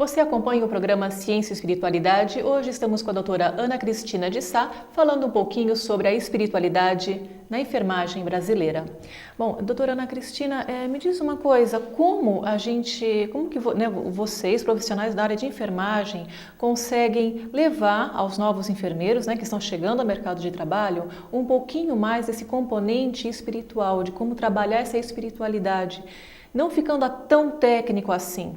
Você acompanha o programa Ciência e Espiritualidade. Hoje estamos com a doutora Ana Cristina de Sá, falando um pouquinho sobre a espiritualidade na enfermagem brasileira. Bom, doutora Ana Cristina, me diz uma coisa, como que vocês, profissionais da área de enfermagem, conseguem levar aos novos enfermeiros, que estão chegando ao mercado de trabalho, um pouquinho mais desse componente espiritual, de como trabalhar essa espiritualidade, não ficando tão técnico assim?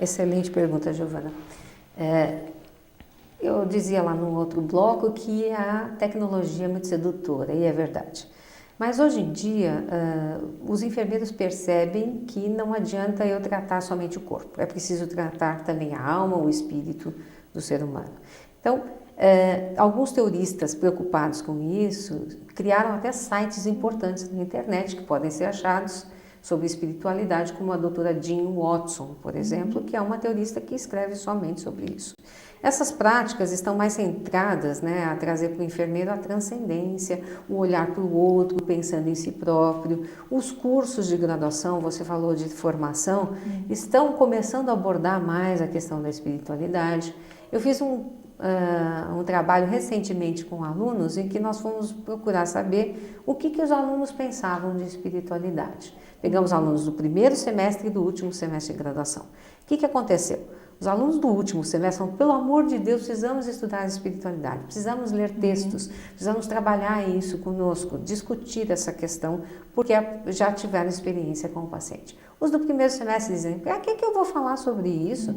Excelente pergunta, Giovana. Eu dizia lá no outro bloco que a tecnologia é muito sedutora, e é verdade. Mas hoje em dia, os enfermeiros percebem que não adianta eu tratar somente o corpo, é preciso tratar também a alma, o espírito do ser humano. Então, alguns teoristas preocupados com isso criaram até sites importantes na internet que podem ser achados sobre espiritualidade, como a doutora Jean Watson, por exemplo, que é uma teorista que escreve somente sobre isso. Essas práticas estão mais centradas a trazer para o enfermeiro a transcendência, o olhar para o outro, pensando em si próprio. Os cursos de graduação, você falou de formação, estão começando a abordar mais a questão da espiritualidade. Eu fiz um trabalho recentemente com alunos em que nós fomos procurar saber o que os alunos pensavam de espiritualidade. Pegamos alunos do primeiro semestre e do último semestre de graduação. O que aconteceu? Os alunos do último semestre falaram, pelo amor de Deus, precisamos estudar a espiritualidade, precisamos ler textos, precisamos trabalhar isso conosco, discutir essa questão, porque já tiveram experiência com o paciente. Os do primeiro semestre dizem, para que eu vou falar sobre isso?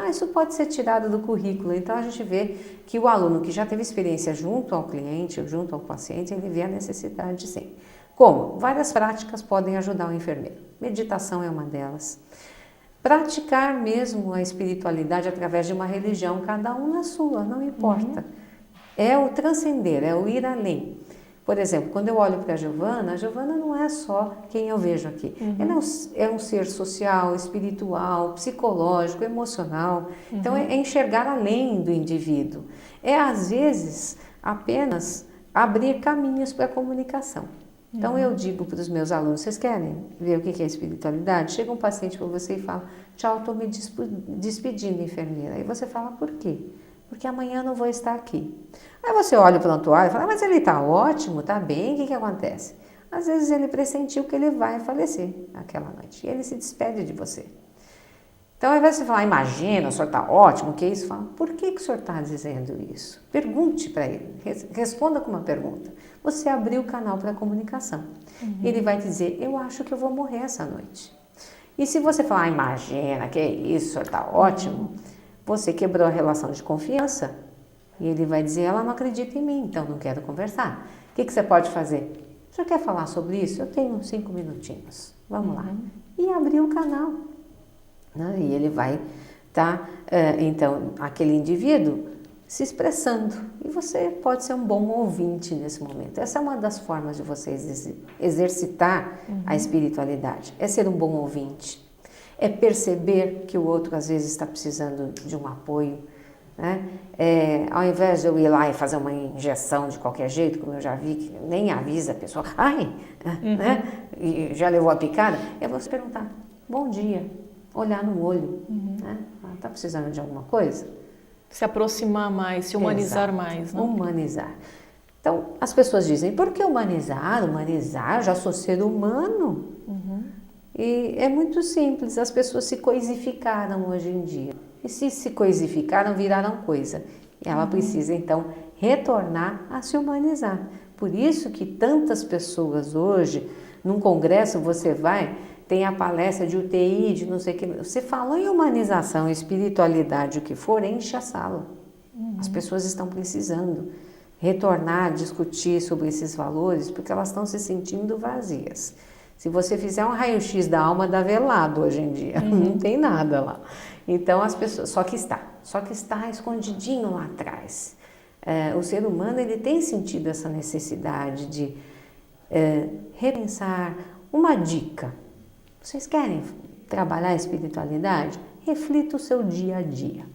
Isso pode ser tirado do currículo. Então a gente vê que o aluno que já teve experiência junto ao cliente, junto ao paciente, ele vê a necessidade sim. Como? Várias práticas podem ajudar o enfermeiro. Meditação é uma delas. Praticar mesmo a espiritualidade através de uma religião, cada um na sua, não importa. É o transcender, é o ir além. Por exemplo, quando eu olho para a Giovana não é só quem eu vejo aqui. Ela é um ser social, espiritual, psicológico, emocional. Então é enxergar além do indivíduo. É às vezes apenas abrir caminhos para a comunicação. Então eu digo para os meus alunos, vocês querem ver o que é espiritualidade? Chega um paciente para você e fala, tchau, estou me despedindo, enfermeira. Aí você fala, por quê? Porque amanhã eu não vou estar aqui. Aí você olha o prontuário e fala, mas ele está ótimo, está bem, o que acontece? Às vezes ele pressentiu que ele vai falecer aquela noite e ele se despede de você. Então, ao invés de você falar, imagina, o senhor está ótimo, o que é isso? Fala, por que o senhor está dizendo isso? Pergunte para ele, responda com uma pergunta. Você abriu o canal para a comunicação. Ele vai te dizer, eu acho que eu vou morrer essa noite. E se você falar, imagina, que é isso, o senhor está ótimo, você quebrou a relação de confiança. E ele vai dizer, ela não acredita em mim, então não quero conversar. O que você pode fazer? O senhor quer falar sobre isso? Eu tenho 5 minutinhos, vamos lá. E abrir o canal. E ele vai estar, então, aquele indivíduo se expressando. E você pode ser um bom ouvinte nesse momento. Essa é uma das formas de você exercitar a espiritualidade. É ser um bom ouvinte. É perceber que o outro, às vezes, está precisando de um apoio. Ao invés de eu ir lá e fazer uma injeção de qualquer jeito, como eu já vi, que nem avisa a pessoa, e já levou a picada, é você perguntar, bom dia. Olhar no olho, está precisando de alguma coisa? Se aproximar mais, se humanizar mais. Humanizar. Então, as pessoas dizem, por que humanizar? Humanizar, eu já sou ser humano. E é muito simples, as pessoas se coisificaram hoje em dia. E se coisificaram, viraram coisa. E ela precisa, então, retornar a se humanizar. Por isso que tantas pessoas hoje, num congresso você vai, tem a palestra de UTI, de não sei o que. Você falou em humanização, espiritualidade, o que for, enche a sala. As pessoas estão precisando retornar, discutir sobre esses valores, porque elas estão se sentindo vazias. Se você fizer um raio-x da alma, dá velado hoje em dia. Não tem nada lá. Então, as pessoas... Só que está escondidinho lá atrás. O ser humano, ele tem sentido essa necessidade de repensar. Uma dica. Vocês querem trabalhar a espiritualidade? Reflita o seu dia a dia.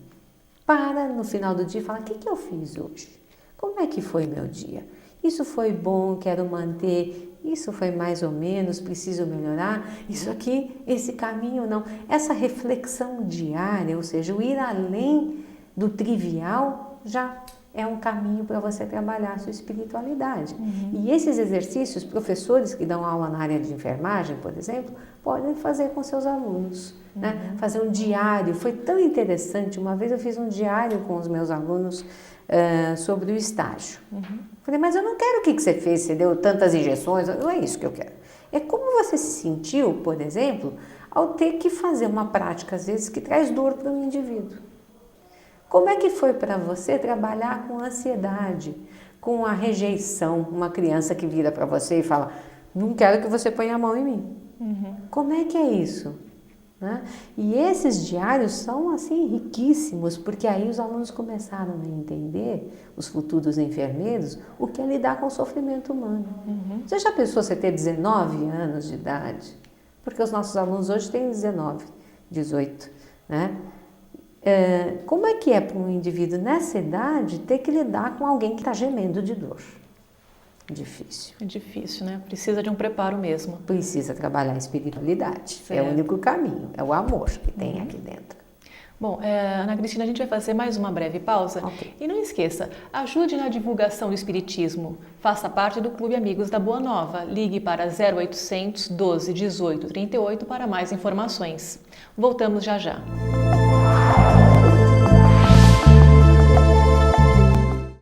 Para no final do dia e fala, o que eu fiz hoje? Como é que foi meu dia? Isso foi bom, quero manter. Isso foi mais ou menos, preciso melhorar, isso aqui, esse caminho não. Essa reflexão diária, ou seja, o ir além do trivial, já é um caminho para você trabalhar a sua espiritualidade. E esses exercícios, professores que dão aula na área de enfermagem, por exemplo, podem fazer com seus alunos. Né? Fazer um diário, foi tão interessante, uma vez eu fiz um diário com os meus alunos sobre o estágio. Falei, mas eu não quero o que você fez, você deu tantas injeções, não é isso que eu quero. É como você se sentiu, por exemplo, ao ter que fazer uma prática, às vezes, que traz dor para um indivíduo. Como é que foi para você trabalhar com ansiedade, com a rejeição, uma criança que vira para você e fala, não quero que você ponha a mão em mim. Como é que é isso? Né? E esses diários são assim riquíssimos, porque aí os alunos começaram a entender, os futuros enfermeiros, o que é lidar com o sofrimento humano. Você já pensou você ter 19 anos de idade? Porque os nossos alunos hoje têm 19, 18, né? Como é que é para um indivíduo nessa idade ter que lidar com alguém que está gemendo de dor? Difícil. É difícil, né? Precisa de um preparo mesmo. Precisa trabalhar a espiritualidade. Certo. É o único caminho, é o amor que tem aqui dentro. Bom, Ana Cristina, a gente vai fazer mais uma breve pausa. Ok. E não esqueça, ajude na divulgação do Espiritismo. Faça parte do Clube Amigos da Boa Nova. Ligue para 0800 12 18 38 para mais informações. Voltamos já já.